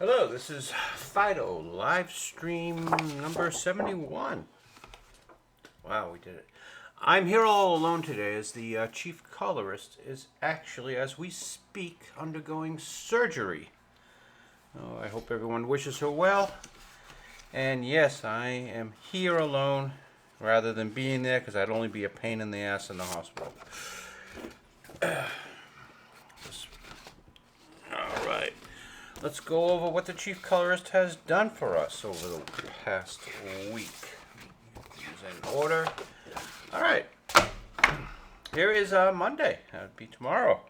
Hello, this is Fido, live stream number 71. Wow, we did it. I'm here all alone today as the chief colorist is actually, as we speak, undergoing surgery. Oh, I hope everyone wishes her well. And yes, I am here alone rather than being there because I'd only be a pain in the ass in the hospital. All right. Let's go over what the chief colorist has done for us over the past week. These in order. All right. Here is Monday. That would be tomorrow.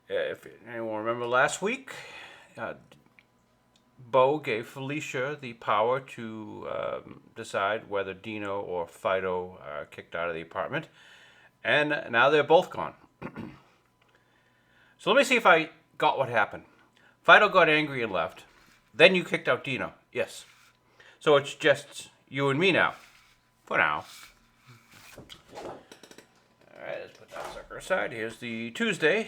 If anyone remember last week, Bo gave Felicia the power to decide whether Dino or Fido are kicked out of the apartment. And now they're both gone. So let me see if I got what happened. Fido got angry and left. Then you kicked out Dino. Yes. So it's just you and me now. For now. Alright, let's put that sucker aside. Here's the Tuesday.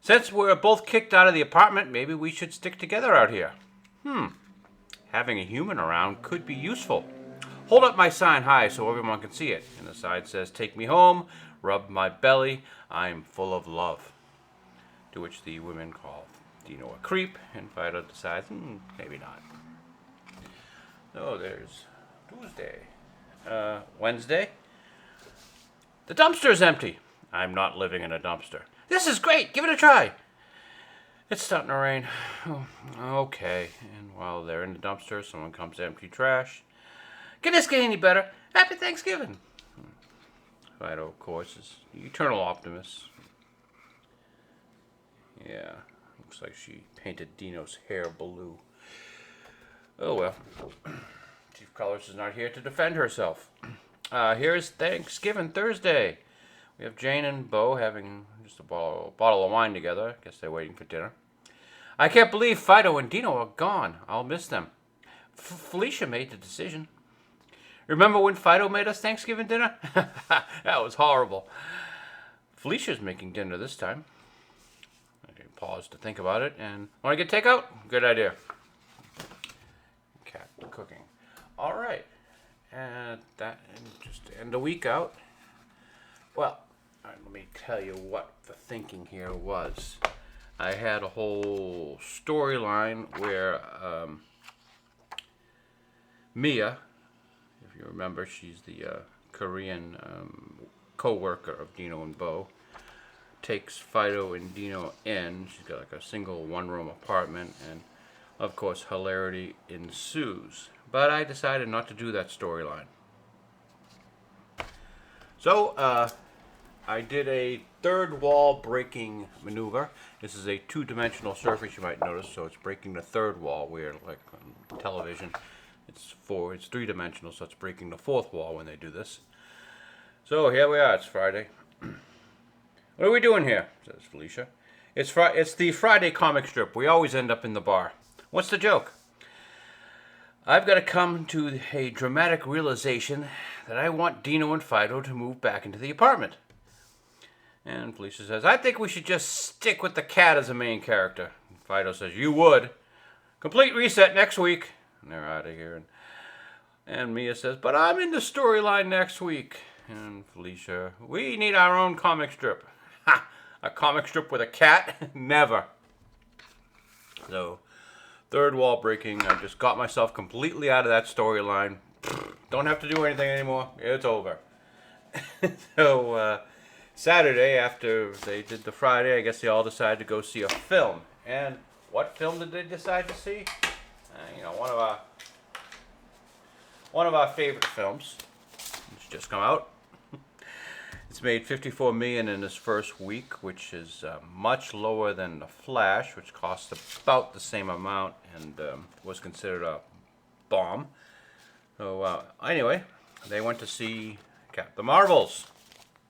Since we're both kicked out of the apartment, maybe we should stick together out here. Having a human around could be useful. Hold up my sign high so everyone can see it. And the sign says, "Take me home, rub my belly, I'm full of love." To which the women call Dino a creep, and Fido decides, maybe not. So there's Tuesday. Wednesday. The dumpster is empty. I'm not living in a dumpster. This is great. Give it a try. It's starting to rain. Oh, okay. And while they're in the dumpster, someone comes to empty trash. Can this get any better? Happy Thanksgiving. Fido, of course, is the eternal optimist. Yeah, looks like she painted Dino's hair blue. Oh well. Chief Colorist is not here to defend herself. Here's Thanksgiving Thursday. We have Jane and Bo having just a bottle of wine together. I guess they're waiting for dinner. I can't believe Fido and Dino are gone. I'll miss them. Felicia made the decision. Remember when Fido made us Thanksgiving dinner? That was horrible. Felicia's making dinner this time. Pause to think about it. And want to get takeout? Good idea. Cat cooking. All right. And just to end the week out. Well, let me tell you what the thinking here was. I had a whole storyline where Mia, if you remember, she's the Korean co-worker of Dino and Bo, takes Fido and Dino in. She's got like a single one-room apartment, and of course hilarity ensues. But I decided not to do that storyline. So I did a third wall breaking maneuver. This is a two-dimensional surface, you might notice, so it's breaking the third wall, where like on television it's three-dimensional, so it's breaking the fourth wall when they do this. So here we are, it's Friday. What are we doing here? Says Felicia. It's the Friday comic strip. We always end up in the bar. What's the joke? I've got to come to a dramatic realization that I want Dino and Fido to move back into the apartment. And Felicia says, I think we should just stick with the cat as a main character. And Fido says, you would. Complete reset next week. And they're out of here. And Mia says, but I'm in the storyline next week. And Felicia, we need our own comic strip. Ha! A comic strip with a cat? Never. So, third wall breaking. I just got myself completely out of that storyline. Don't have to do anything anymore. It's over. So, Saturday, after they did the Friday, I guess they all decided to go see a film. And what film did they decide to see? One of our favorite films. It's just come out. It's made $54 million in its first week, which is much lower than The Flash, which cost about the same amount and was considered a bomb. So anyway, they went to see The Marvels.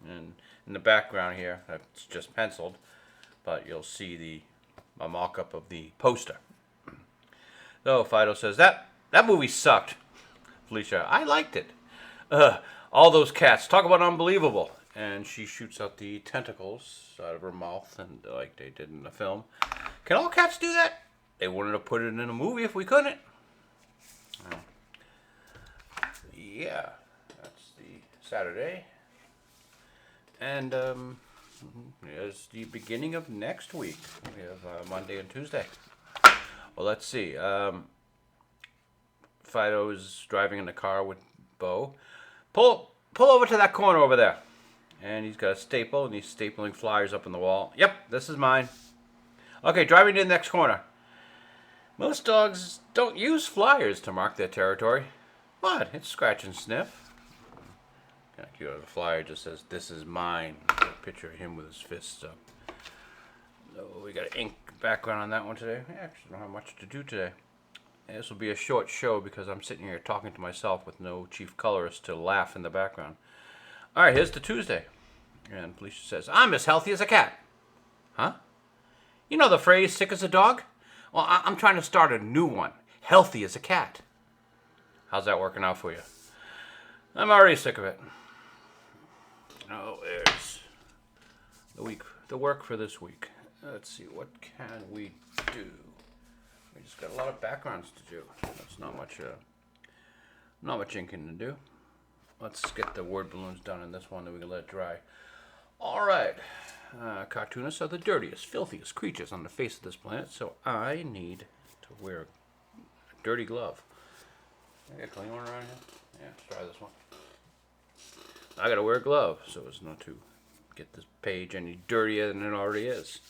And in the background here, it's just penciled, but you'll see a mock-up of the poster. So Fido says, that movie sucked. Felicia, I liked it. All those cats, talk about unbelievable. And she shoots out the tentacles out of her mouth, and like they did in the film. Can all cats do that? They wouldn't have put it in a movie if we couldn't. Yeah, that's the Saturday. And it's the beginning of next week. We have Monday and Tuesday. Well, let's see. Fido is driving in the car with Bo. Pull over to that corner over there. And he's got a staple, and he's stapling flyers up on the wall. Yep, this is mine. Okay, driving to the next corner. Most dogs don't use flyers to mark their territory. What? It's scratch and sniff. Kind of cute. The flyer just says, "This is mine." Got a picture of him with his fists up. So we got an ink background on that one today. I actually don't have much to do today. This will be a short show because I'm sitting here talking to myself with no chief colorist to laugh in the background. All right, here's the Tuesday. And Felicia says, "I'm as healthy as a cat." Huh? You know the phrase, sick as a dog? Well, I'm trying to start a new one. Healthy as a cat. How's that working out for you? I'm already sick of it. Oh, there's the work for this week. Let's see, what can we do? We just got a lot of backgrounds to do. That's not much inking to do. Let's get the word balloons done in this one, then we can let it dry. All right. Cartoonists are the dirtiest, filthiest creatures on the face of this planet, so I need to wear a dirty glove. I got a clean one around here? Yeah, let's try this one. I gotta wear a glove so as not to get this page any dirtier than it already is.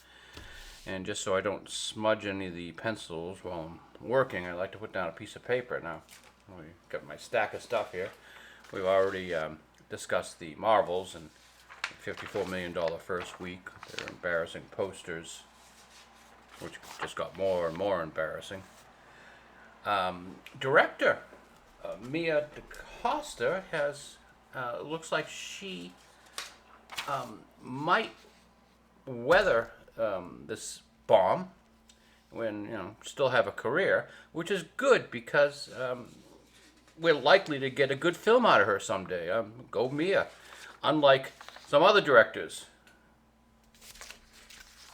And just so I don't smudge any of the pencils while I'm working, I like to put down a piece of paper. Now, we've got my stack of stuff here. We've already discussed the Marvels and $54 million first week. Their embarrassing posters, which just got more and more embarrassing. Director Mia DaCosta has looks like she might weather this bomb when still have a career, which is good because we're likely to get a good film out of her someday. Go Mia. Unlike some other directors.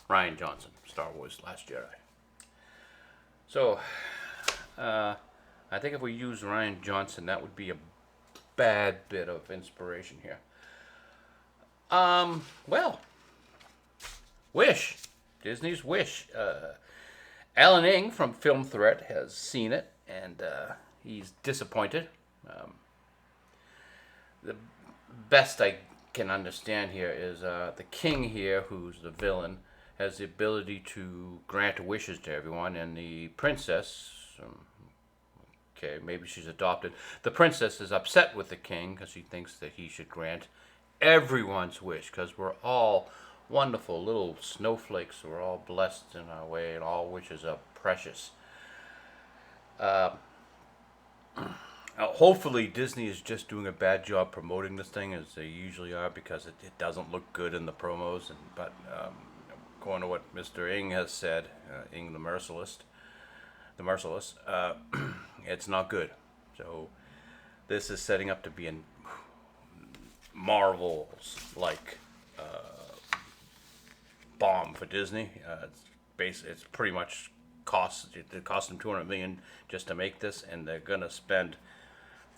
Rian Johnson, Star Wars Last Jedi. So, I think if we use Rian Johnson, that would be a bad bit of inspiration here. Well, Wish. Disney's Wish. Alan Ng from Film Threat has seen it, and he's disappointed. The best I can understand here is the king here, who's the villain, has the ability to grant wishes to everyone, and the princess, okay, maybe she's adopted. The princess is upset with the king because she thinks that he should grant everyone's wish, because we're all wonderful little snowflakes. We're all blessed in our way, and all wishes are precious. Hopefully Disney is just doing a bad job promoting this thing, as they usually are, because it doesn't look good in the promos. But going to what Mr. Ng has said, Ng the Merciless, it's not good. So this is setting up to be a Marvel's-like bomb for Disney. It's pretty much it cost them $200 million just to make this, and they're gonna spend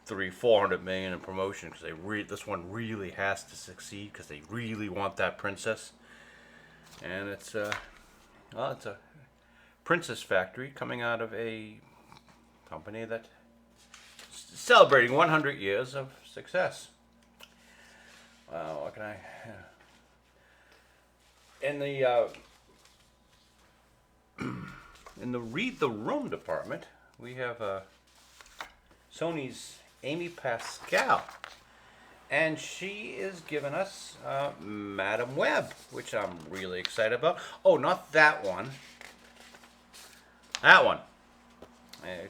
$400 million in promotion because this one really has to succeed because they really want that princess. And it's a princess factory coming out of a company that's celebrating 100 years of success. What can I? In the Read the Room department, we have Sony's Amy Pascal, and she is giving us Madam Web, which I'm really excited about. Oh, not that one. That one.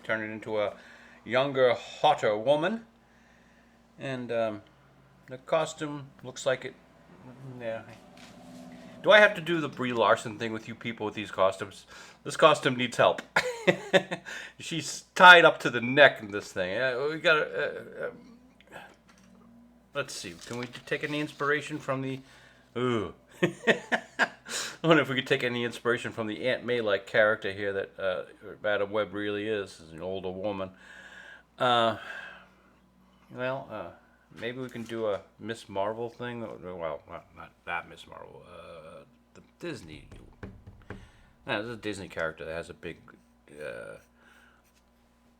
Turn it into a younger, hotter woman, and the costume looks like it. Yeah. Do I have to do the Brie Larson thing with you people with these costumes? This costume needs help. She's tied up to the neck in this thing. We got. Let's see. Can we take any inspiration from the? Ooh. I wonder if we could take any inspiration from the Aunt May-like character here that Madam Web really is an older woman. Uh, well, maybe we can do a Miss Marvel thing. Well, not that Miss Marvel. The Disney. There's a Disney character that has a big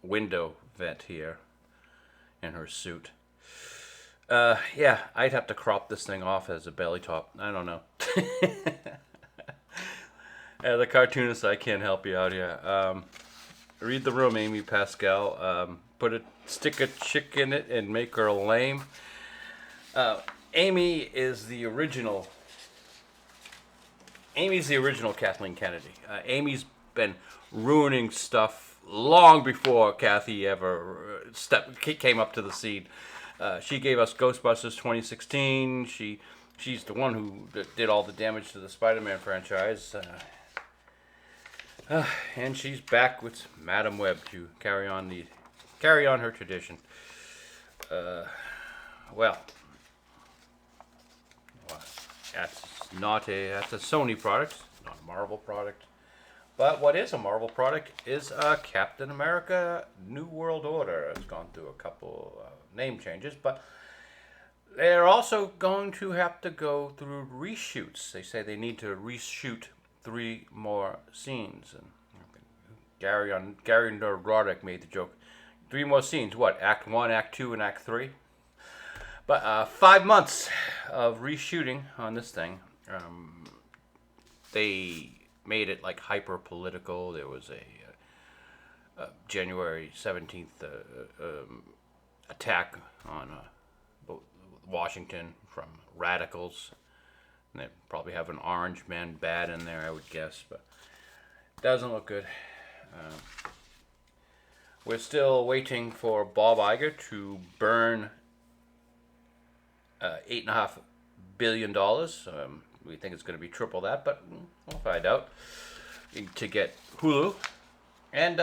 window vent here in her suit. Yeah, I'd have to crop this thing off as a belly top. I don't know. The cartoonist, I can't help you out here. Read the room, Amy Pascal. Stick a chick in it and make her lame. Amy's the original Kathleen Kennedy. Amy's been ruining stuff long before Kathy ever came up to the scene. She gave us Ghostbusters 2016. She's the one who did all the damage to the Spider-Man franchise. And she's back with Madam Web to carry on her tradition. Well, that's a Sony product, not a Marvel product. But what is a Marvel product is Captain America: New World Order. It's gone through a couple name changes, but they're also going to have to go through reshoots. They say they need to reshoot 3 more scenes. And Gary Roddick made the joke. 3 more scenes. What? Act 1, Act 2, and Act 3. But 5 months of reshooting on this thing. They made it like hyper political. There was a January 17th attack on Washington from radicals. And they probably have an orange man bad in there, I would guess, but doesn't look good. We're still waiting for Bob Iger to burn $8.5 billion. We think it's going to be triple that, but we'll find out. To get Hulu. And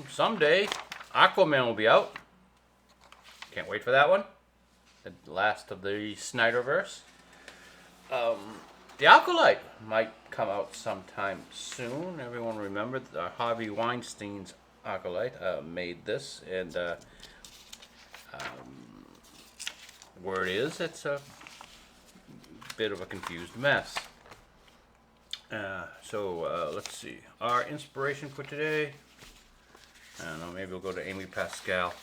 someday, Aquaman will be out. Can't wait for that one. The last of the Snyderverse. The Acolyte might come out sometime soon. Everyone remembered Harvey Weinstein's Acolyte made this, and word is it's a bit of a confused mess. So let's see. Our inspiration for today. I don't know. Maybe we'll go to Amy Pascal,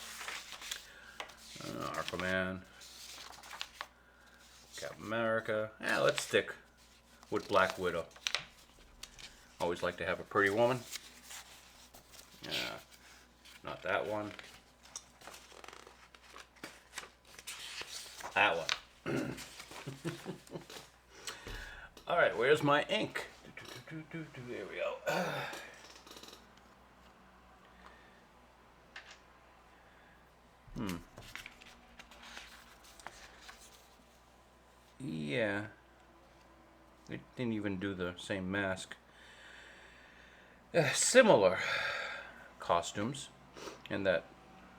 Aquaman, Captain America. Let's stick with Black Widow. Always like to have a pretty woman. Not that one. That one. All right, where's my ink? There we go. Yeah. It didn't even do the same mask. Similar costumes in that,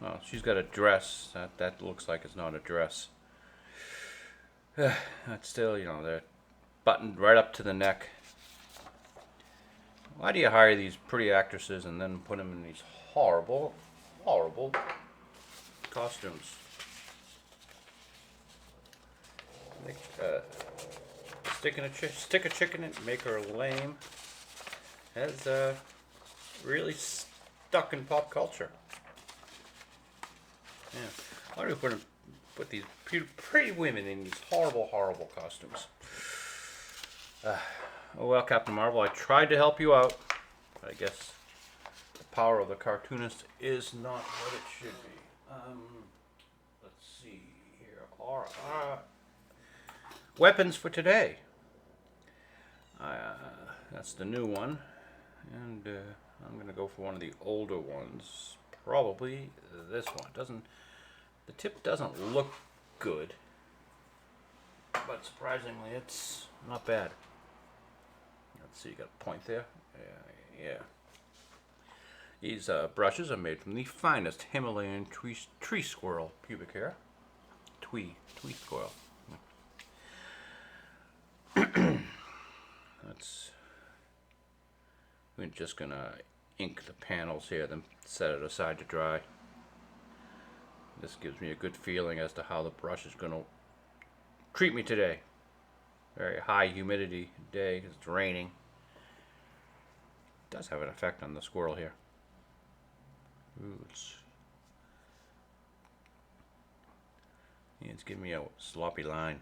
well, she's got a dress. That looks like it's not a dress. That's still, they're buttoned right up to the neck. Why do you hire these pretty actresses and then put them in these horrible, horrible costumes? Stick a chick in it, make her lame. Has really stuck in pop culture. Yeah, why do we put these pretty women in these horrible, horrible costumes? Oh well, Captain Marvel, I tried to help you out. But I guess the power of the cartoonist is not what it should be. Let's see here. Weapons for today. That's the new one. And I'm going to go for one of the older ones. Probably this one. The tip doesn't look good. But surprisingly, it's not bad. Let's see, you got a point there. Yeah. These brushes are made from the finest Himalayan tree squirrel pubic hair. Twee squirrel. we're just gonna ink the panels here, then set it aside to dry. This gives me a good feeling as to how the brush is gonna treat me today. Very high humidity day because it's raining. It does have an effect on the squirrel here. Ooh, it's giving me a sloppy line.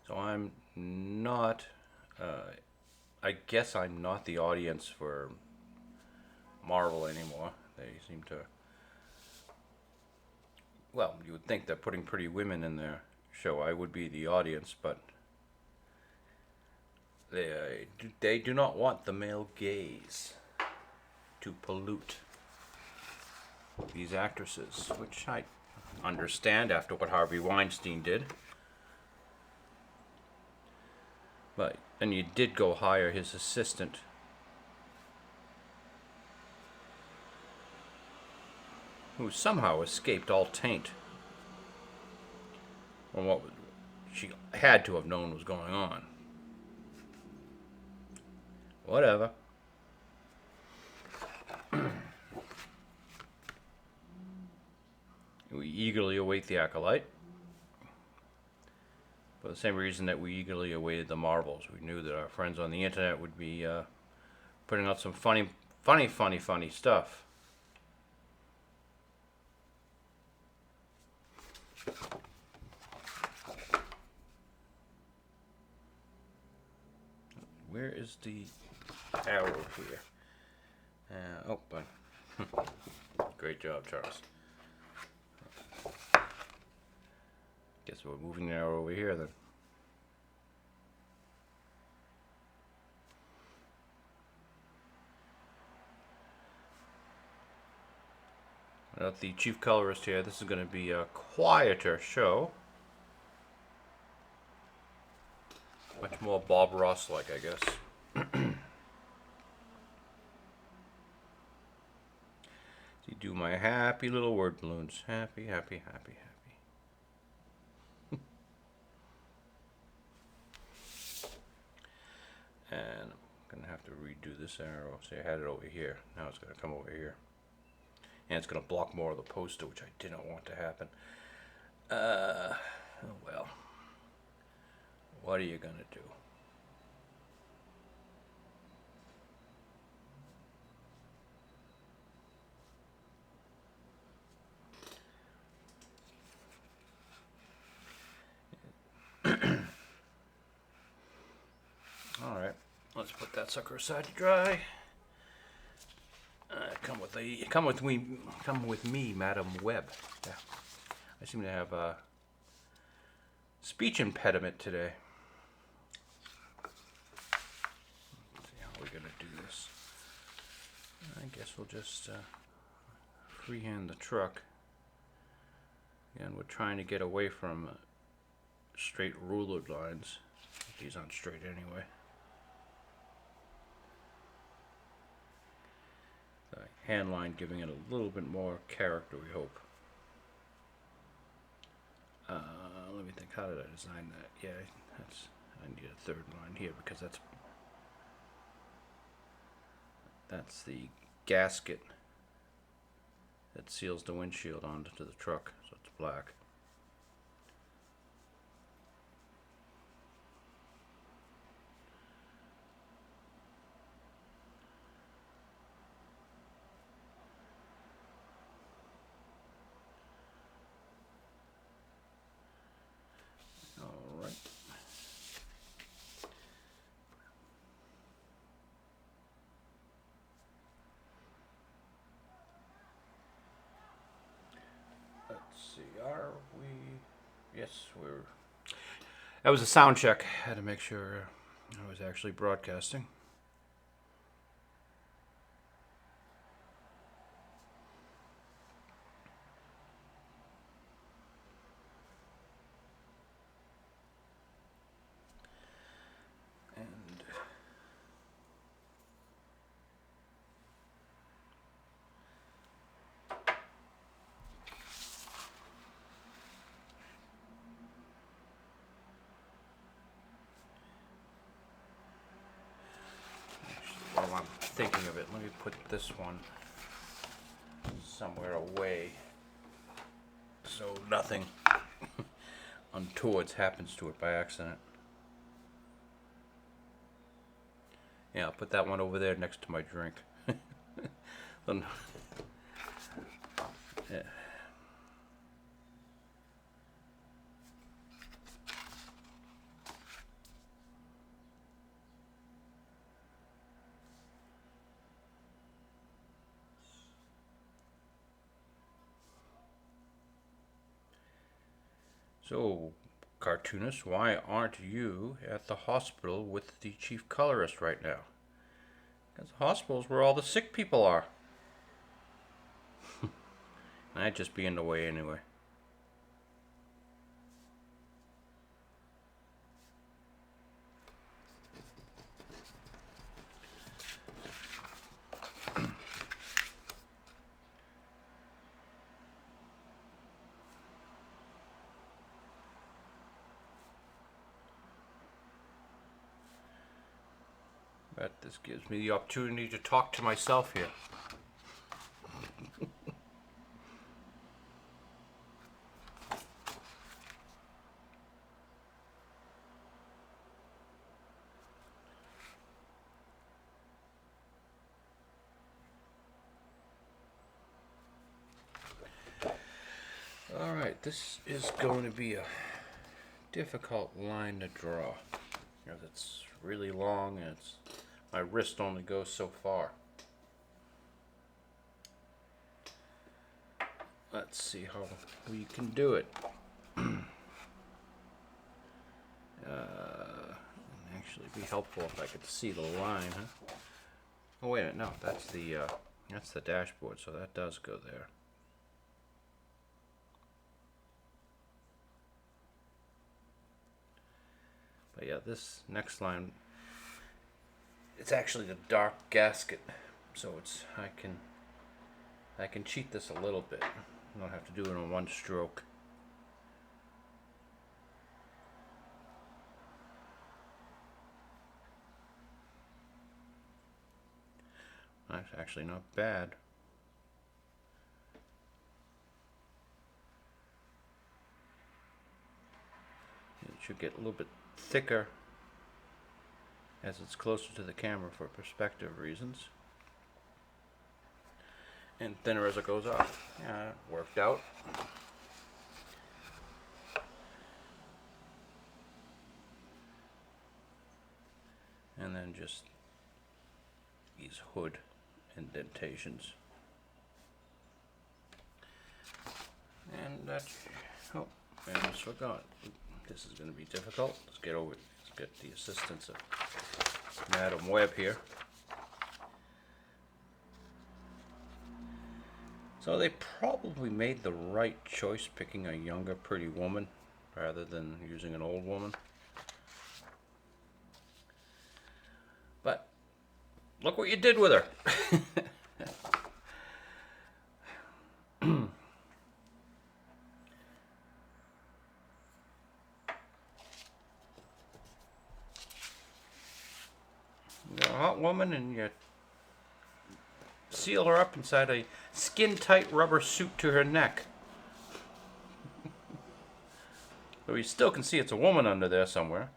So I'm not, I guess I'm not the audience for Marvel anymore. They seem to, well, you would think that putting pretty women in their show, I would be the audience, but they do not want the male gaze to pollute these actresses, which I understand after what Harvey Weinstein did. But and you did go hire his assistant, who somehow escaped all taint on what she had to have known was going on. Whatever. We eagerly await the Acolyte. For the same reason that we eagerly awaited the Marvels. We knew that our friends on the internet would be putting out some funny stuff. Where is the arrow here? Oh, but great job, Charles. Guess we're moving the arrow over here then. Without the chief colorist here, this is going to be a quieter show. Much more Bob Ross-like, I guess. You do my happy little word balloons. Happy, happy, happy, happy. And I'm gonna have to redo this arrow. See, I had it over here. Now it's gonna come over here. And it's gonna block more of the poster, which I didn't want to happen. Oh well. What are you gonna do? Alright, let's put that sucker aside to dry. Come with me, Madam Webb. Yeah. I seem to have a speech impediment today. Let's see how we're gonna do this. I guess we'll just freehand the truck. And we're trying to get away from straight ruler lines. These aren't straight anyway. The hand line giving it a little bit more character, we hope. Let me think, how did I design that? Yeah, I need a third line here because that's the gasket that seals the windshield onto the truck, so it's black. Yes, that was a sound check. I had to make sure I was actually broadcasting. thinking of it. Let me put this one somewhere away so nothing untoward happens to it by accident. Yeah, I'll put that one over there next to my drink. Yeah. So, cartoonist, why aren't you at the hospital with the chief colorist right now? Because the hospital's where all the sick people are. I'd just be in the way anyway. But this gives me the opportunity to talk to myself here. Alright, this is going to be a difficult line to draw. Because it's really long and my wrist only goes so far. Let's see how we can do it. Actually, it'd be helpful if I could see the line, huh? Oh wait a minute, no, that's the dashboard, so that does go there. But yeah, this next line, it's actually the dark gasket, so it's I can cheat this a little bit. I don't have to do it in one stroke. That's actually not bad. It should get a little bit thicker as it's closer to the camera for perspective reasons, and thinner as it goes off. Yeah, it worked out. And then just these hood indentations. And that's, oh, I almost forgot. This is going to be difficult. Let's get over it. Let's get the assistance of Madam Webb here. So they probably made the right choice picking a younger, pretty woman rather than using an old woman. But look what you did with her. You're a hot woman and you seal her up inside a skin-tight rubber suit to her neck. But you still can see it's a woman under there somewhere.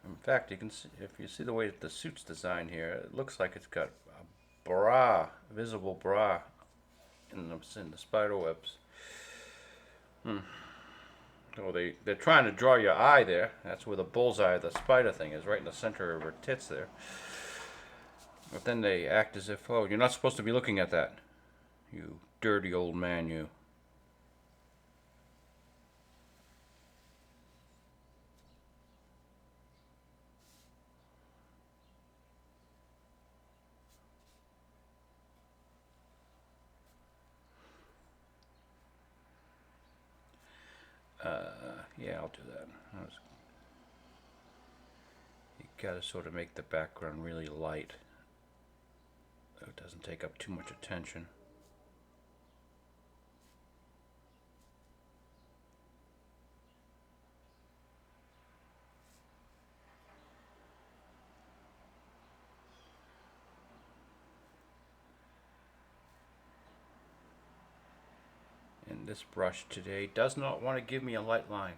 In fact, you can see, if you see the way that the suit's designed here, it looks like it's got a bra, visible bra, in the spider webs. Oh, they're trying to draw your eye there. That's where the bullseye of the spider thing is, right in the center of her tits there. But then they act as if, oh, you're not supposed to be looking at that. You dirty old man, you. Yeah, I'll do that. You gotta sort of make the background really light so it doesn't take up too much attention. This brush today does not want to give me a light line.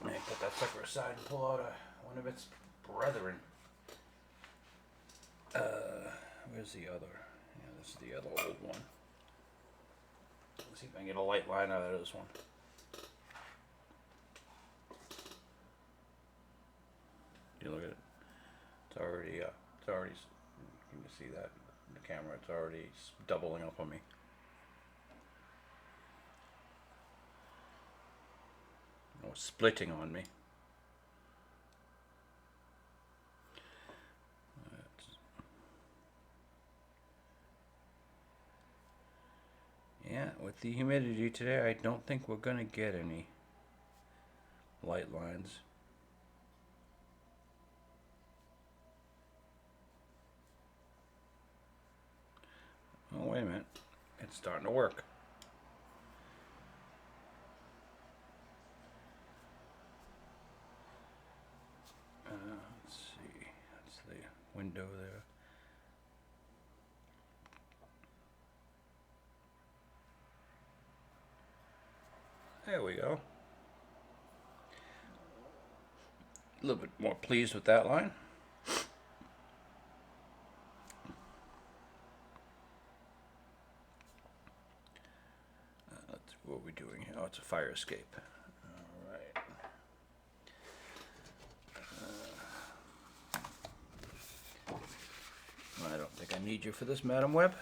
Let me put that sucker aside and pull out one of its brethren. Where's the other? Yeah, this is the other old one. Let's see if I can get a light line out of this one. You look at it. It's already, you can see that in the camera. It's already doubling up on me. Or splitting on me. Yeah, with the humidity today, I don't think we're gonna get any light lines. Oh, wait a minute. It's starting to work. Let's see. That's the window there. There we go. A little bit more pleased with that line. What are we doing here? Oh, it's a fire escape. All right. I don't think I need you for this, Madam Webb.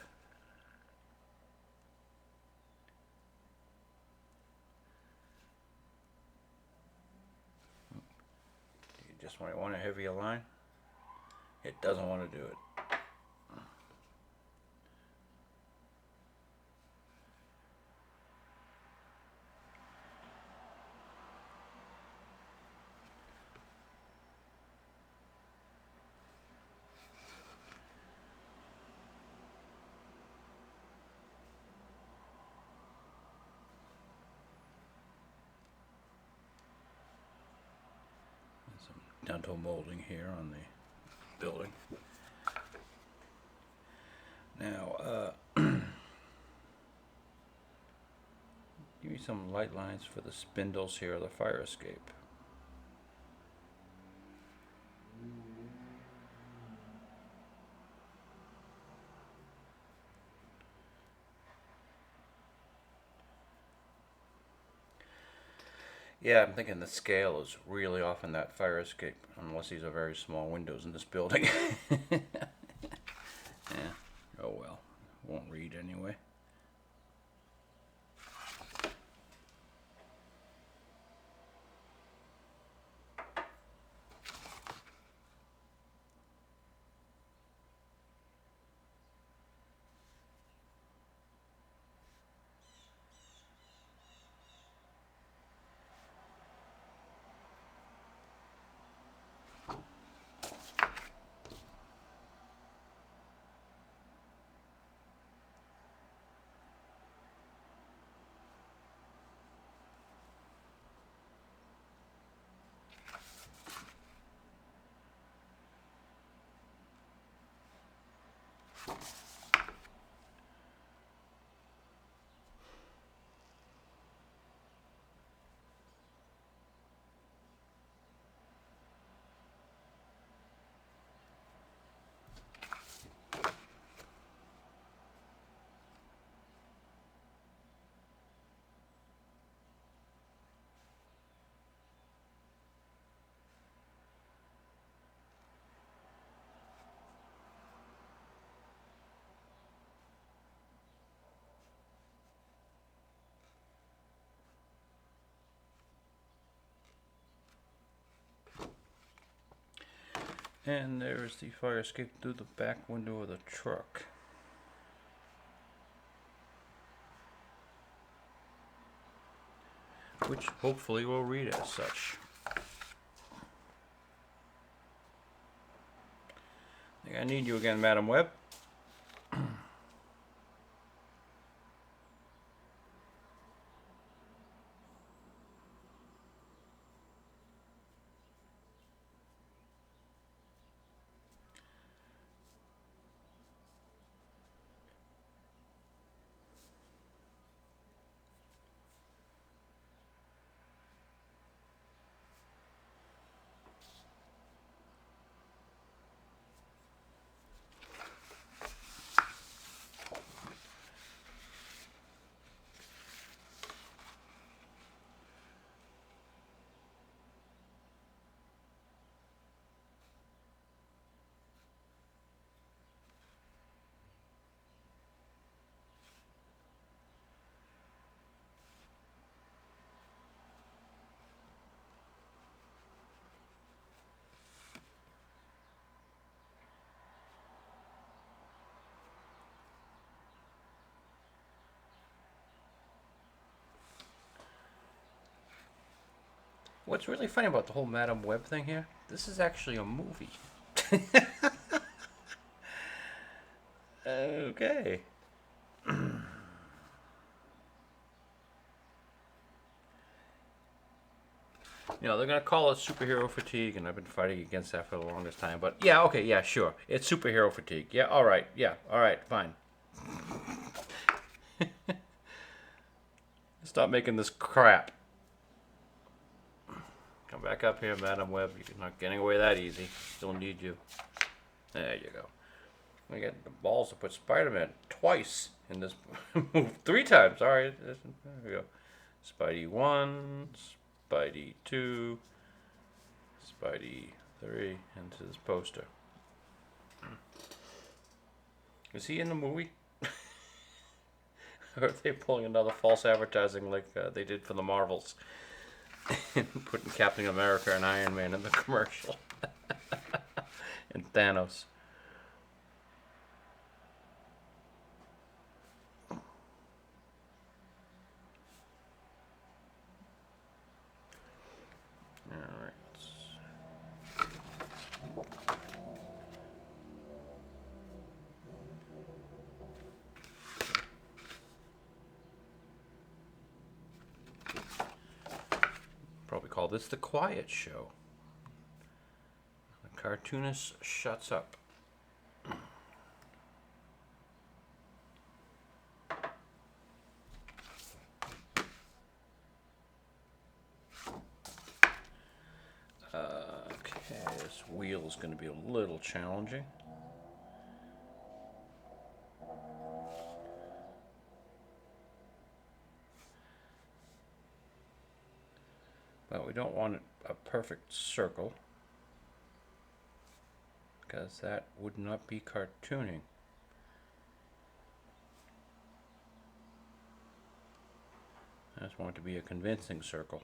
You just want a heavier line? It doesn't want to do it. Dental molding here on the building. Now, give me some light lines for the spindles here of the fire escape. Yeah, I'm thinking the scale is really off in that fire escape, unless these are very small windows in this building. Yeah, oh well, won't read anyway. And there's the fire escape through the back window of the truck. Which hopefully will read as such. I think I need you again, Madam Webb. What's really funny about the whole Madam Web thing here? This is actually a movie. Okay. They're gonna call it superhero fatigue, and I've been fighting against that for the longest time. But yeah, okay, yeah, sure, it's superhero fatigue. Yeah, all right, yeah, all right, fine. Stop making this crap. Come back up here, Madam Web. You're not getting away that easy. Still need you. There you go. I get the balls to put Spider-Man twice in this move. 3 times. All right, there we go. Spidey 1, Spidey 2, Spidey 3, into this poster. Is he in the movie? Or are they pulling another false advertising like they did for the Marvels? Putting Captain America and Iron Man in the commercial. And Thanos. Alright. Probably call this the quiet show. The cartoonist shuts up. Okay, this wheel is going to be a little challenging. But we don't want a perfect circle, because that would not be cartooning. I just want it to be a convincing circle.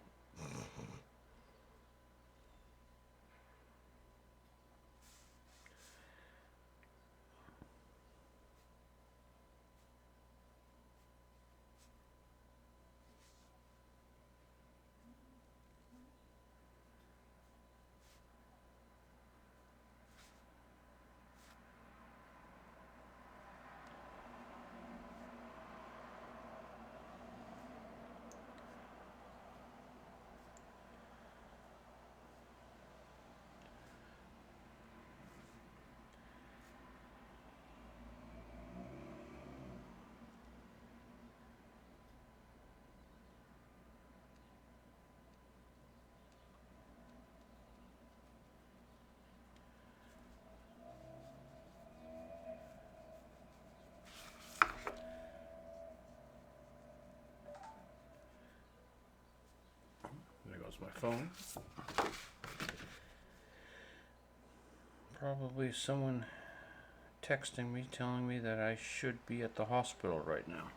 There goes my phone. Probably someone texting me telling me that I should be at the hospital right now.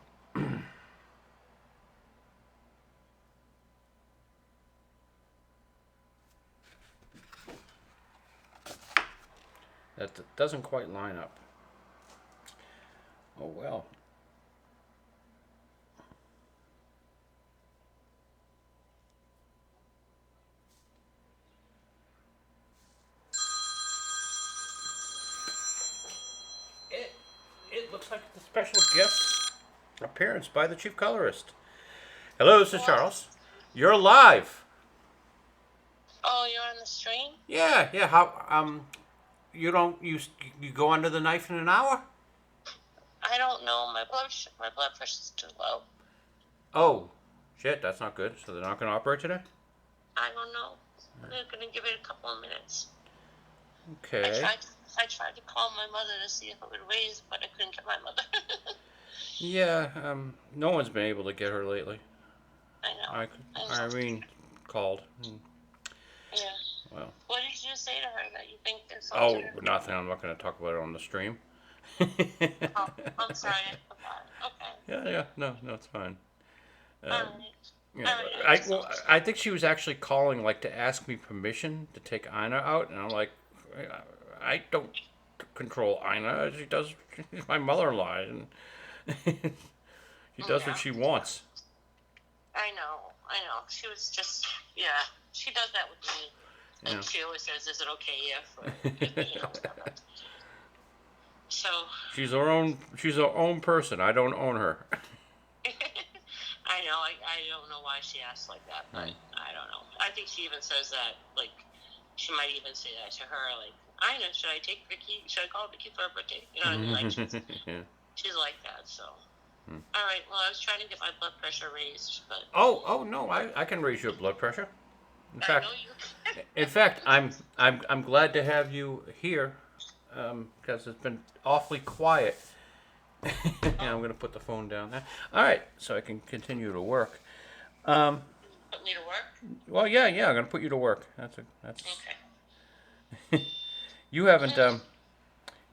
That doesn't quite line up. Oh well. It looks like the special guest appearance by the chief colorist. Hello, this is Charles. You're live. Oh, you're on the stream? Yeah, yeah. How you don't you go under the knife in an hour? I don't know. My blood pressure's too low. Oh, shit, that's not good. So they're not going to operate today? I don't know. They're gonna give it a couple of minutes. Okay. I tried to call my mother to see if it would raise, but I couldn't get my mother. Yeah, no one's been able to get her lately. I know. Irene called. Yeah. Well. What did you say to her that you think there's Oh, something? nothing. I'm not going to talk about it on the stream. Oh, I'm sorry. I forgot. Okay. Yeah, no, it's fine. Alright. Yeah, I think she was actually calling like to ask me permission to take Ina out, and I'm like, I don't control Ina. She does. She's my mother-in-law, and she does what she wants. I know. She was just, yeah. she does that with me. And Yeah. she always says, "Is it okay if you know, whatever." So She's her own. She's her own person. I don't own her. I know. I don't know why she asks like that, but I don't know. I think she even says that. Like, she might even say that to her. Like, I know. Should I take Vicky? Should I call Vicky for her birthday? You know what I mean? Like, Yeah. she's like that. So, all right. Well, I was trying to get my blood pressure raised, but Oh no! I can raise your blood pressure. In I fact, know you. I'm glad to have you here, because it's been awfully quiet. Yeah, I'm gonna put the phone down there. All right, so I can continue to work. Put me to work. Well, yeah, I'm gonna put you to work. That's. Okay. You haven't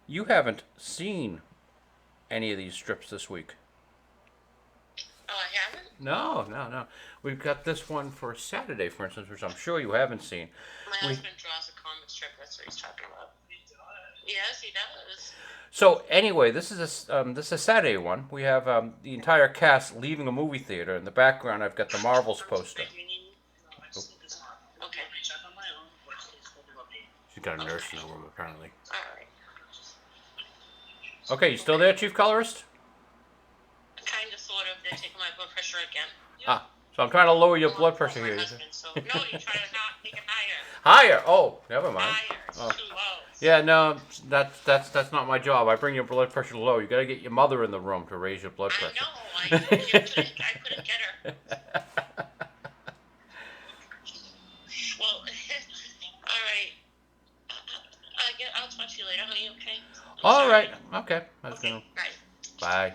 you haven't seen any of these strips this week. Oh, I haven't. No. We've got this one for Saturday, for instance, which I'm sure you haven't seen. My We, husband draws a comic strip. That's what he's talking about. Yes, he does. so anyway, this is a Saturday one. We have the entire cast leaving a movie theater. In the background, I've got the Marvels poster. Okay. She's got a nurse in the room, apparently. All right. Okay, you still there, Chief Colorist? Kind of, sort of. They're taking my blood pressure again. Ah, so I'm trying to lower your blood pressure My here. husband, so no, you try to make it higher. Higher? Oh, never mind. Higher. It's Oh. too low. Yeah, no, that's not my job. I bring your blood pressure low. You got to get your mother in the room to raise your blood I pressure. know. I couldn't get her. Well, all right. I'll talk to you later, honey. Okay. All right. Okay. I was Okay. gonna. Bye. Bye.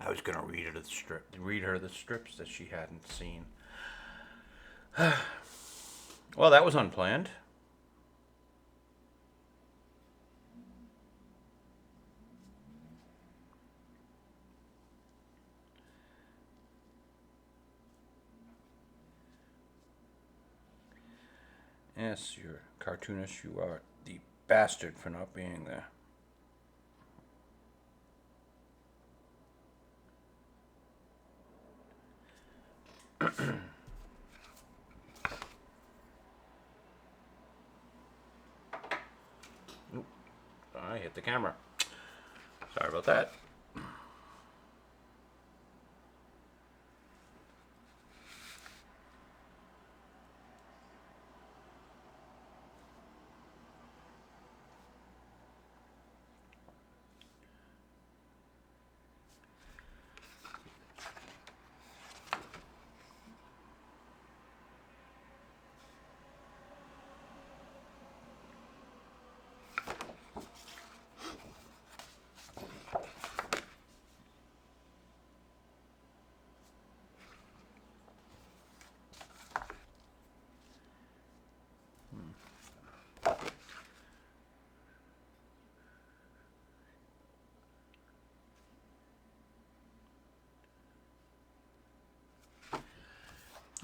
I was gonna read her the strips that she hadn't seen. Well, that was unplanned. Yes, you're a cartoonist. You are the bastard for not being there. Oop, I hit the camera. Sorry about that.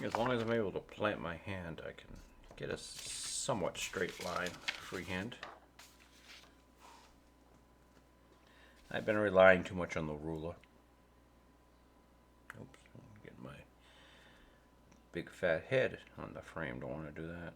As long as I'm able to plant my hand, I can get a somewhat straight line freehand. I've been relying too much on the ruler. Oops, I'm getting my big fat head on the frame. Don't want to do that.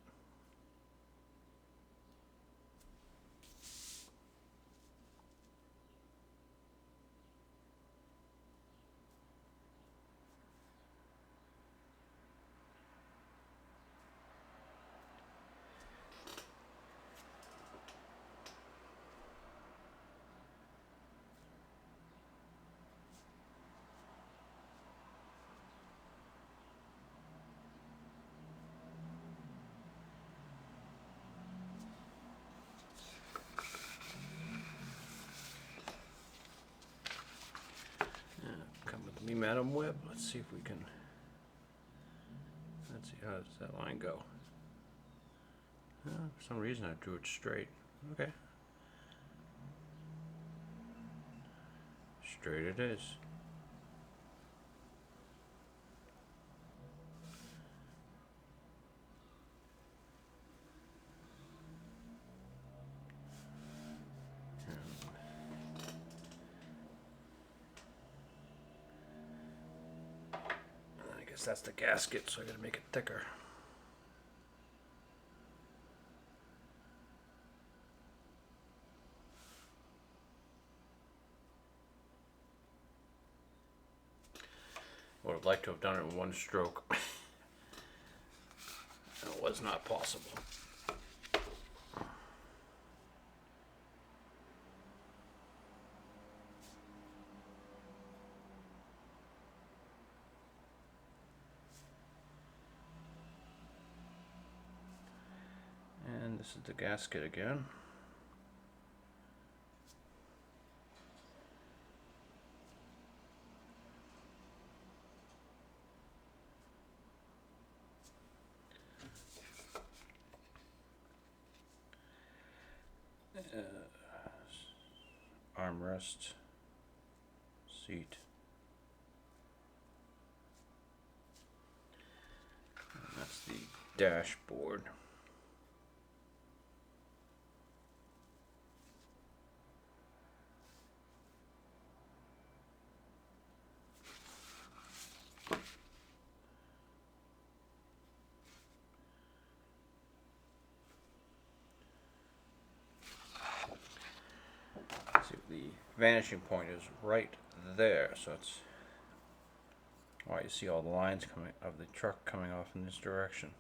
Come with me, Madam Web. Let's see if we can. Let's see, how does that line go? For some reason I drew it straight. Okay. Straight it is. I guess that's the gasket, so I gotta make it thicker. Would have liked to have done it in one stroke. It was not possible. And this is the gasket again. Armrest, seat, and that's the dashboard. The vanishing point is right there, so it's why you see all the lines coming of the truck coming off in this direction.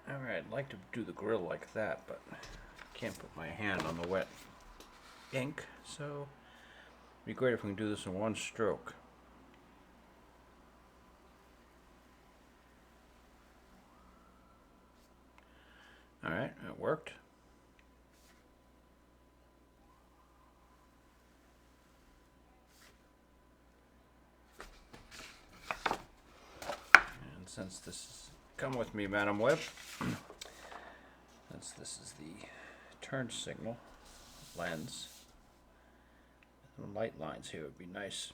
Alright, I'd like to do the grill like that, but I can't put my hand on the wet ink, so it'd be great if we can do this in one stroke. Alright, it worked. And since this is, come with me, Madam Webb, since this is the turn signal lens, the light lines here would be nice.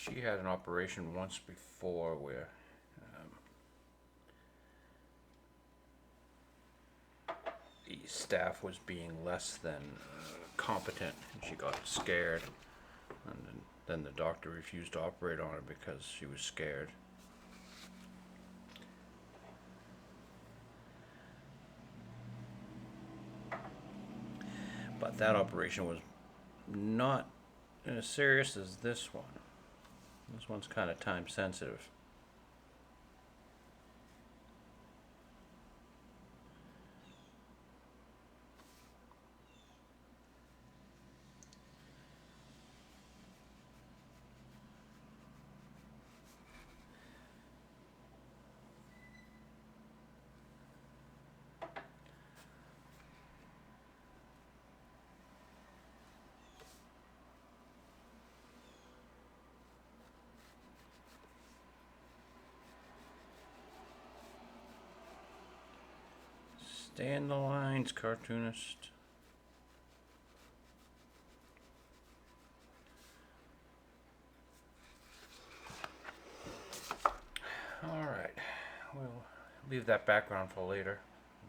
She had an operation once before where the staff was being less than competent, and she got scared, and then the doctor refused to operate on her because she was scared. But that operation was not as serious as this one. This one's kind of time sensitive. Stay in the lines, cartoonist. Alright, we'll leave that background for later.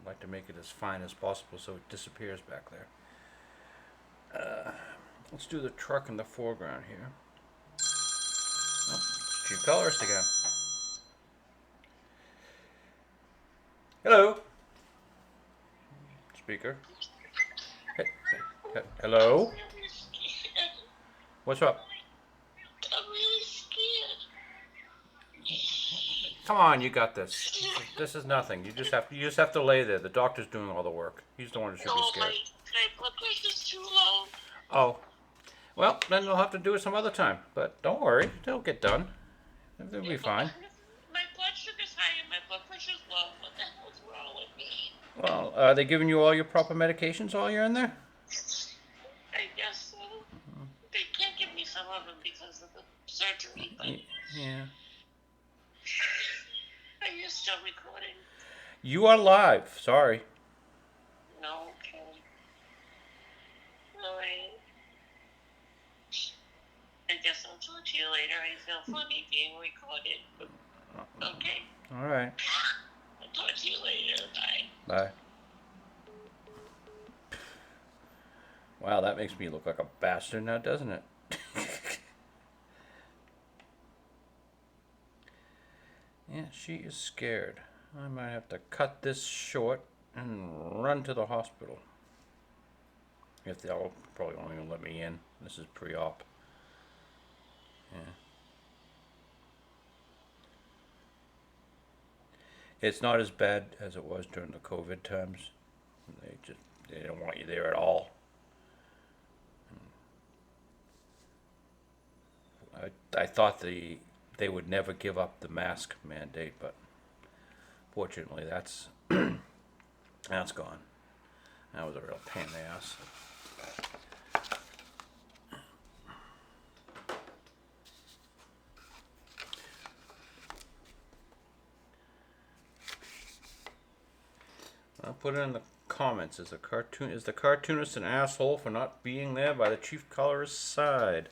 I'd like to make it as fine as possible so it disappears back there. Let's do the truck in the foreground here. Oh, it's Chief Colorist again. Hello. Speaker. Hello? What's up? I'm really scared. Come on, you got this. This is nothing. You just have to lay there. The doctor's doing all the work. He's the one who should be scared. My blood pressure's too low. Oh. Well, then they'll have to do it some other time. But don't worry, it'll get done. Everything will be fine. My blood sugar's high and my blood pressure's low. What the hell's wrong with me? Well, are they giving you all your proper medications while you're in there? I guess so. They can't give me some of them because of the surgery. But Yeah. You are live. Sorry. No, okay. Alright. I guess I'll talk to you later. I feel funny being recorded. Okay? All right. I'll talk to you later. Bye. Bye. Wow, that makes me look like a bastard now, doesn't it? Yeah, she is scared. I might have to cut this short and run to the hospital. If they'll probably only gonna let me in. This is pre-op. Yeah. It's not as bad as it was during the COVID times. They don't want you there at all. I thought they would never give up the mask mandate, but fortunately that's gone. That was a real pain in the ass. I'll put it in the comments. Is the cartoonist an asshole for not being there by the chief colorist's side?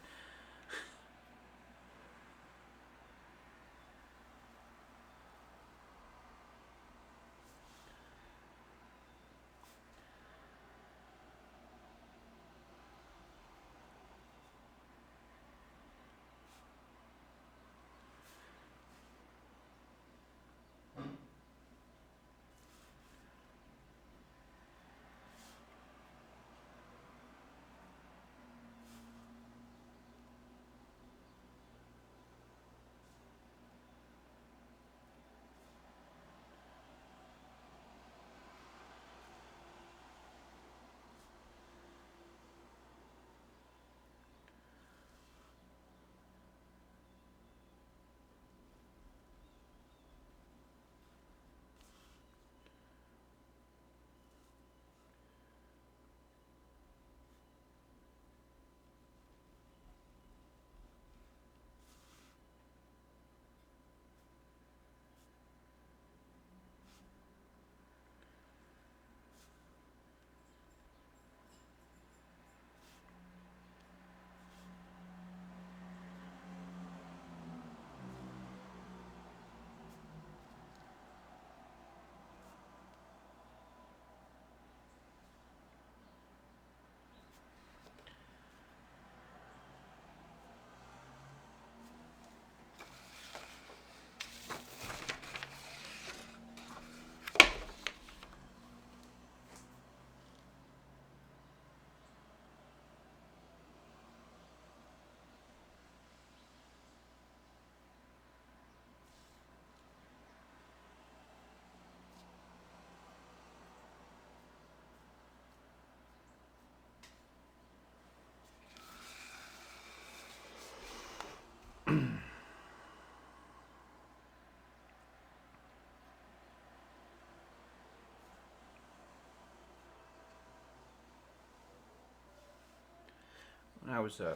When I was a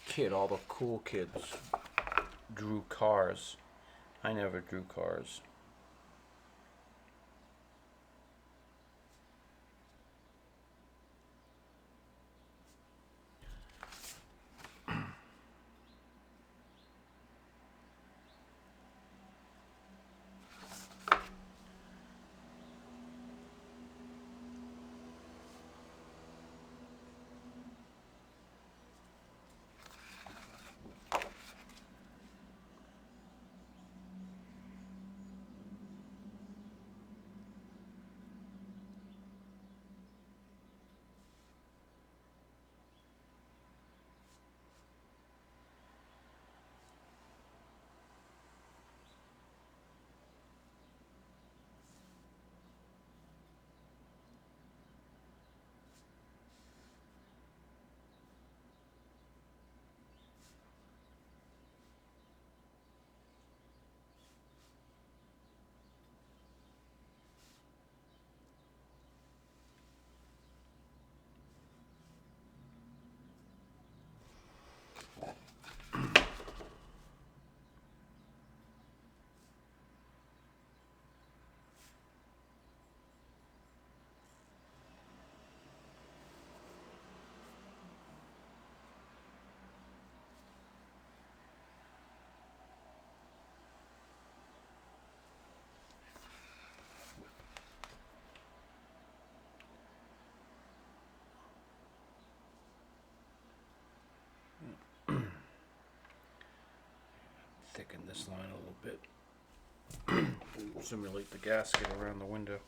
kid, all the cool kids drew cars. I never drew cars. darken this line a little bit. Simulate the gasket around the window.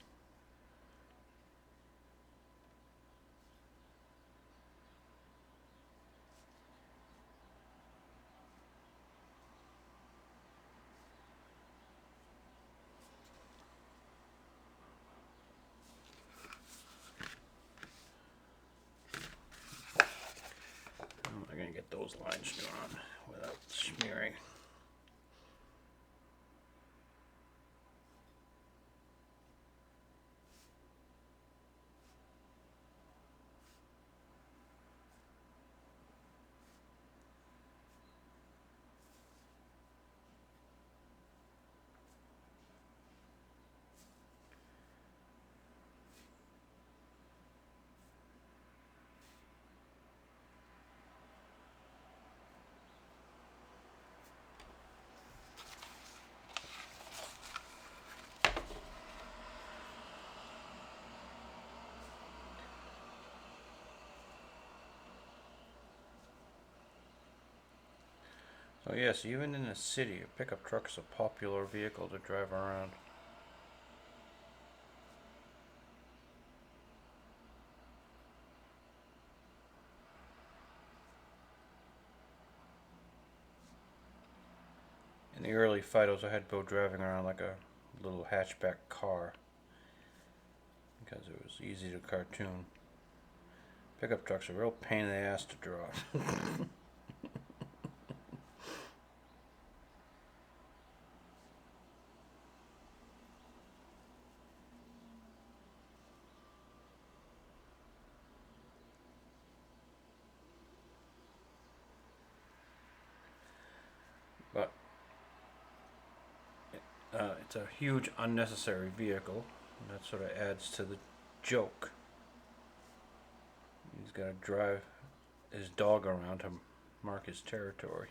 How am I going to get those lines drawn without smearing? Oh yes, even in the city, a pickup truck is a popular vehicle to drive around. In the early Fidos, I had Bo driving around like a little hatchback car because it was easy to cartoon. Pickup trucks are a real pain in the ass to draw. But it's a huge unnecessary vehicle, and that sort of adds to the joke. He's got to drive his dog around to mark his territory.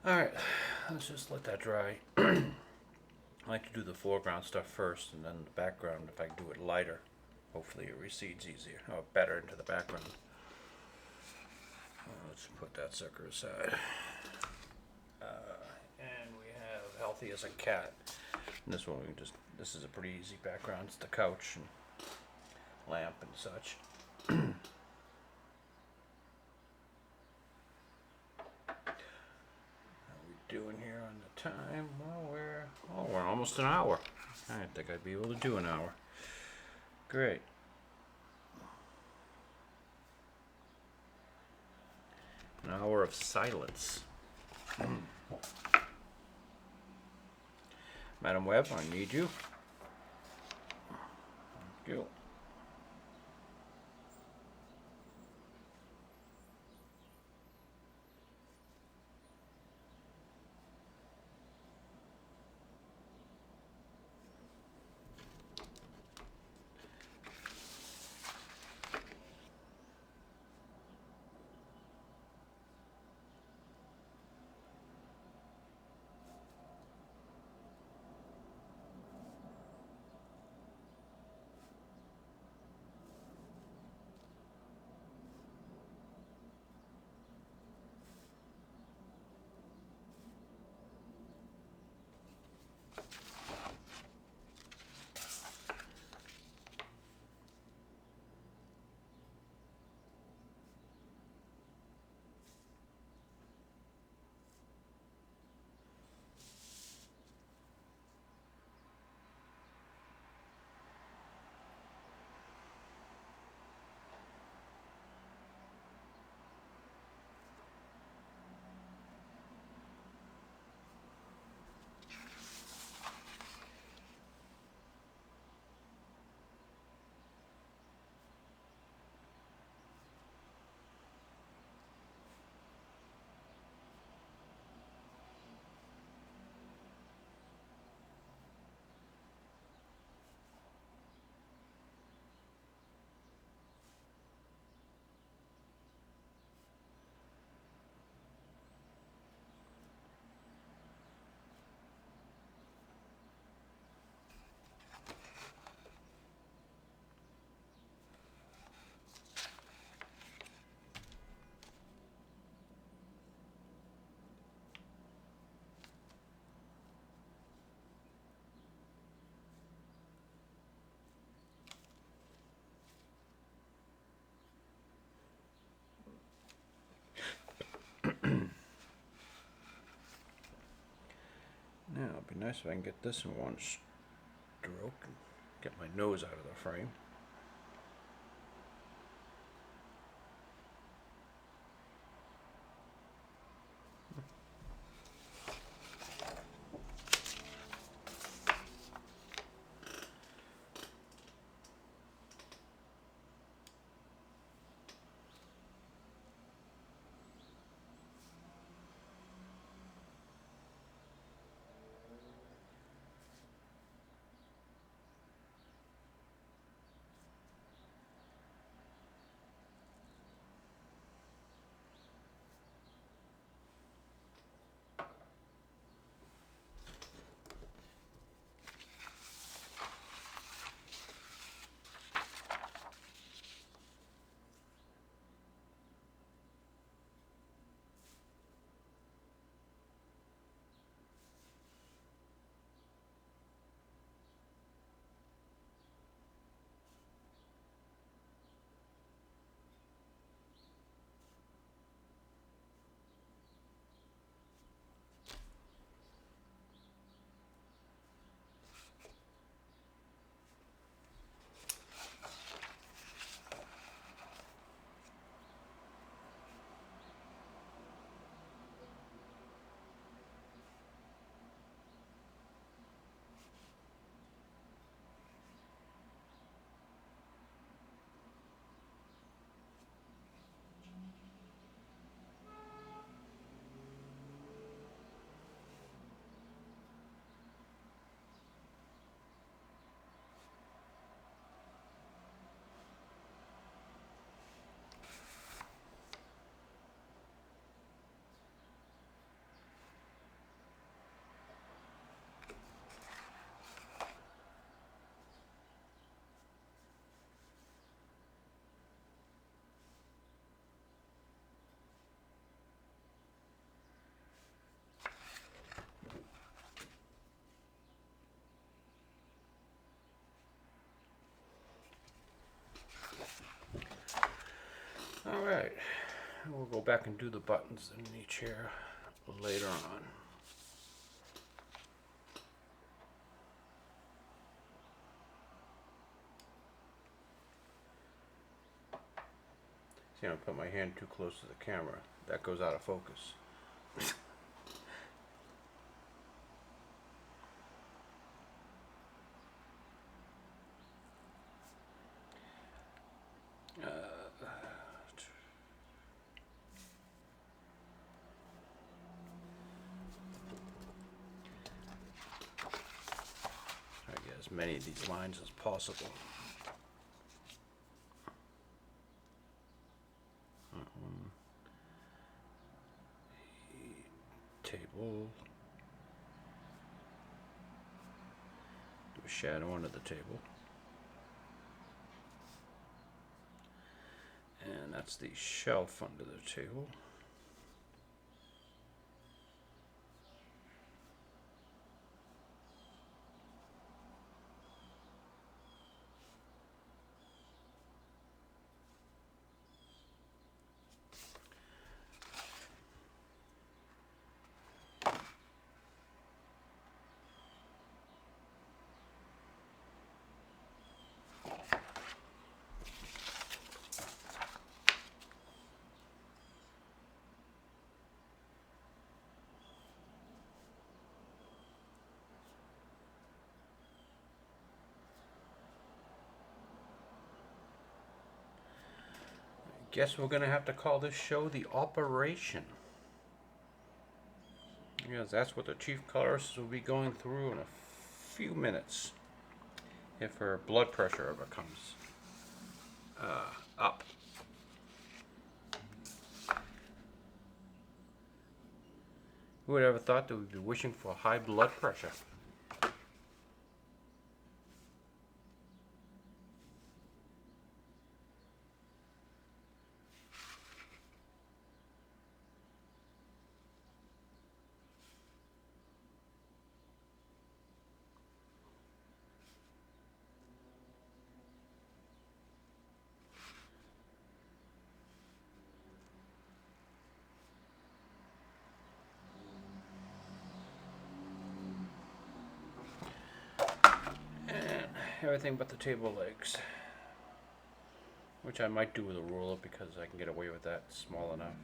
Alright, let's just let that dry. I like to do the foreground stuff first, and then the background, if I do it lighter, hopefully it recedes easier, or better into the background. Let's put that sucker aside. And we have Healthy as a Cat. And this one, this is a pretty easy background. It's the couch and lamp and such. Doing here on the time? Well, we're almost an hour. I didn't think I'd be able to do an hour. Great. An hour of silence. Madam Webb, I need you. Thank you. Nice if I can get this in one stroke and get my nose out of the frame. Alright, we'll go back and do the buttons in each here later on. See, I put my hand too close to the camera. That goes out of focus. Try to get as many of these lines as possible. Table. Do a shadow under the table. And that's the shelf under the table. Guess we're gonna have to call this show the Operation. Yes, that's what the chief colorist will be going through in a few minutes. If her blood pressure ever comes up. Who would ever thought that we'd be wishing for high blood pressure? everything but the table legs, which I might do with a ruler because I can get away with that small enough.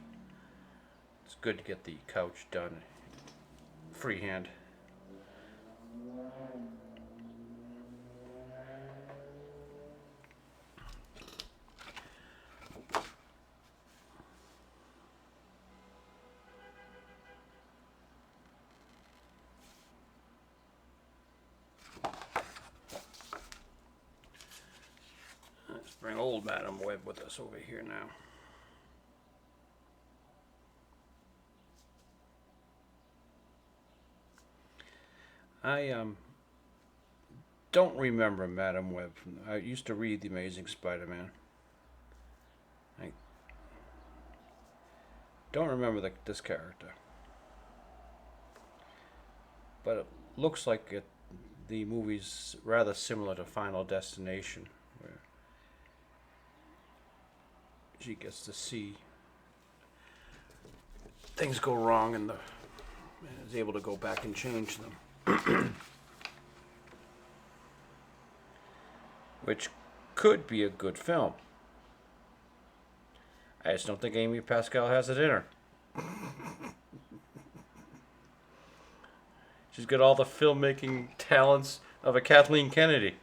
It's good to get the couch done freehand. Let's bring old Madam Web with us over here now. I don't remember Madam Web. I used to read The Amazing Spider-Man. I don't remember this character, but it looks like the movie's rather similar to Final Destination, where she gets to see things go wrong and is able to go back and change them. Which could be a good film. I just don't think Amy Pascal has it in her. She's got all the filmmaking talents of a Kathleen Kennedy,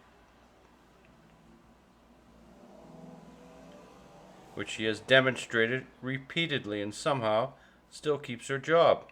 which she has demonstrated repeatedly and somehow still keeps her job.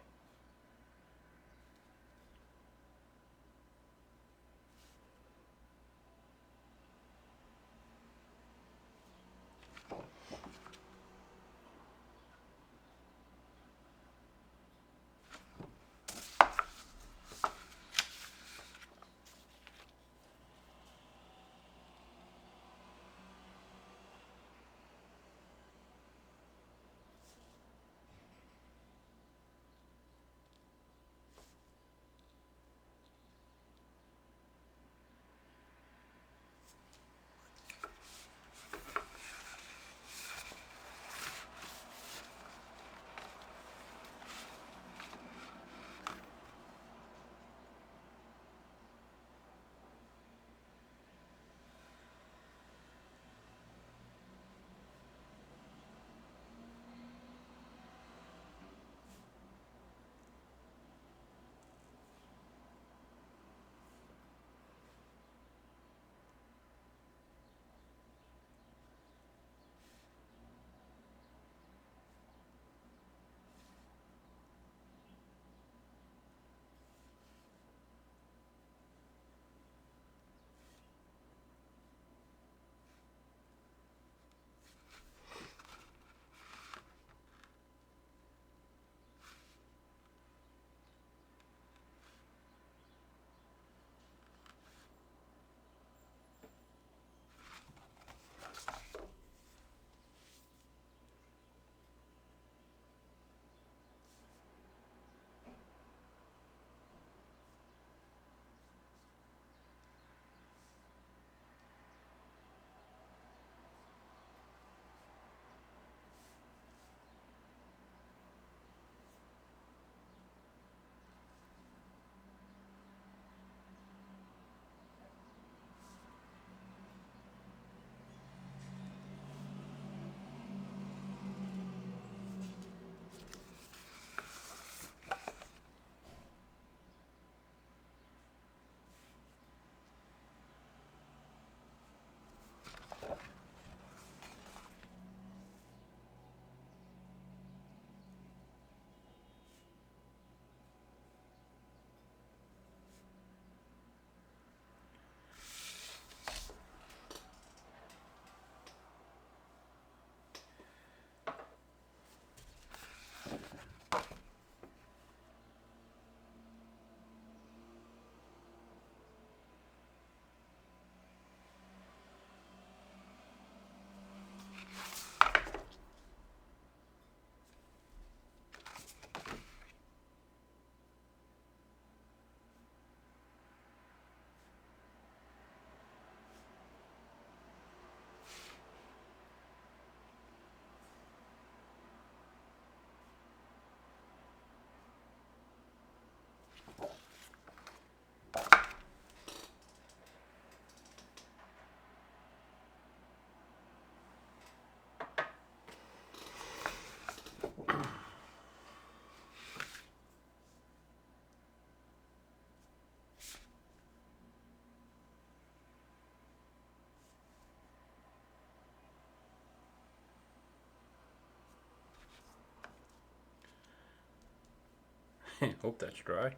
Hope that's dry.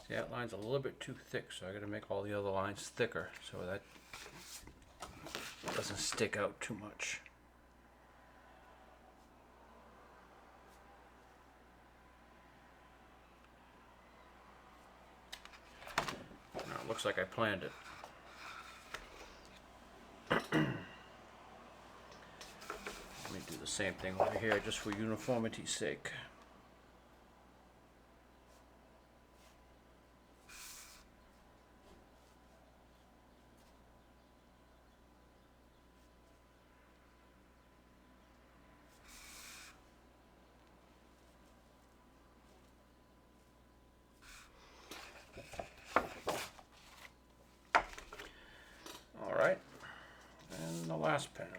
The outline's a little bit too thick, so I gotta make all the other lines thicker so that doesn't stick out too much. Now it looks like I planned it. Let me do the same thing over here just for uniformity's sake. Alright, and the last panel.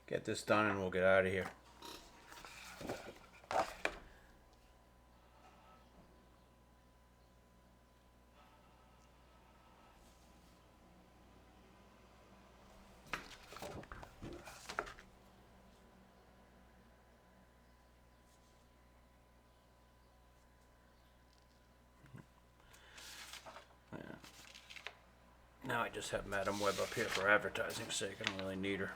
Get this done and we'll get out of here. Now I just have Madam Web up here for advertising's sake. I don't really need her.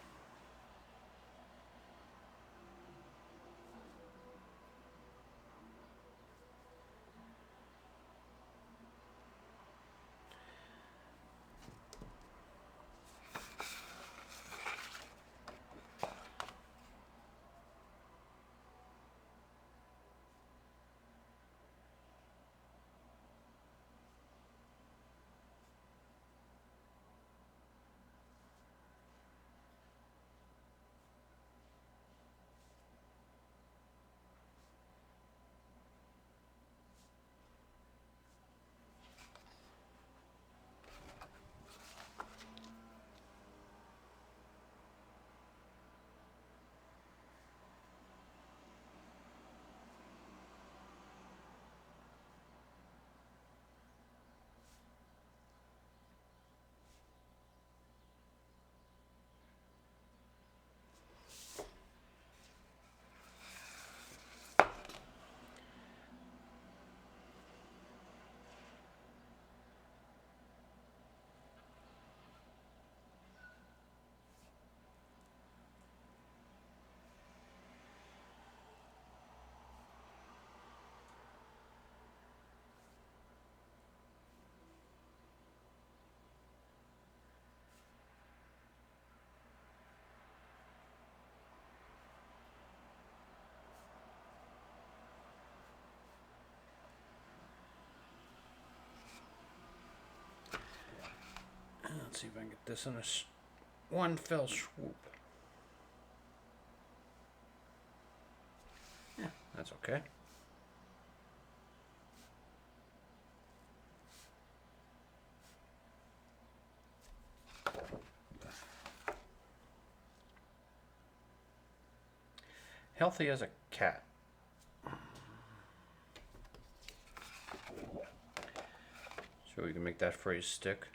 Let's see if I can get this in a one fell swoop. Yeah, that's okay. Healthy as a cat. So we can make that phrase stick.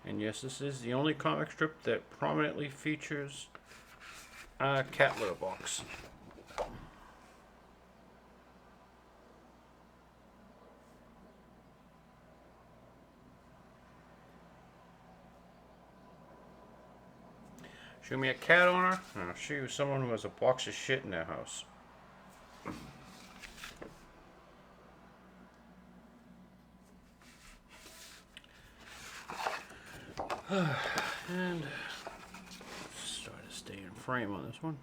And yes, this is the only comic strip that prominently features a cat litter box. Show me a cat owner, and I'll show you someone who has a box of shit in their house. And let's try to stay in frame on this one.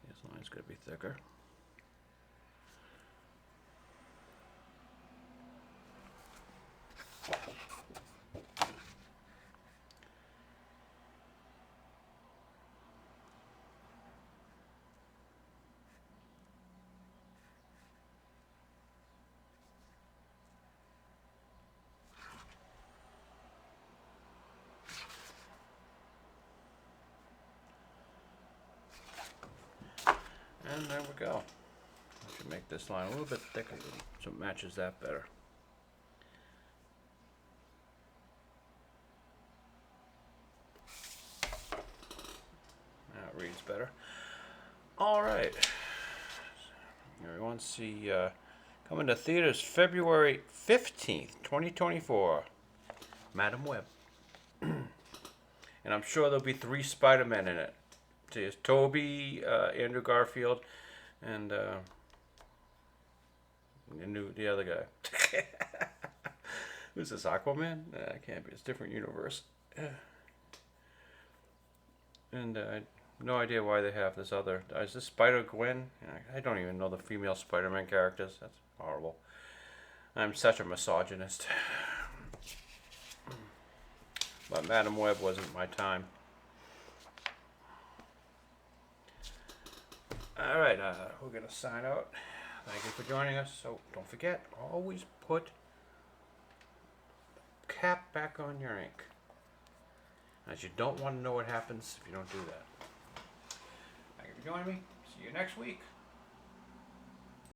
This line's going to be thicker. And there we go. I should make this line a little bit thicker so it matches that better. Now it reads better. All right. Everyone see coming to theaters February 15th, 2024. Madam Web. And I'm sure there'll be 3 Spider-Men in it. There's Toby, Andrew Garfield, and the other guy. Who's this, Aquaman? It can't be. It's a different universe. And no idea why they have this other. Is this Spider-Gwen? I don't even know the female Spider-Man characters. That's horrible. I'm such a misogynist. But Madam Web wasn't my time. Alright, we're going to sign out. Thank you for joining us. So don't forget, always put the cap back on your ink, as you don't want to know what happens if you don't do that. Thank you for joining me. See you next week.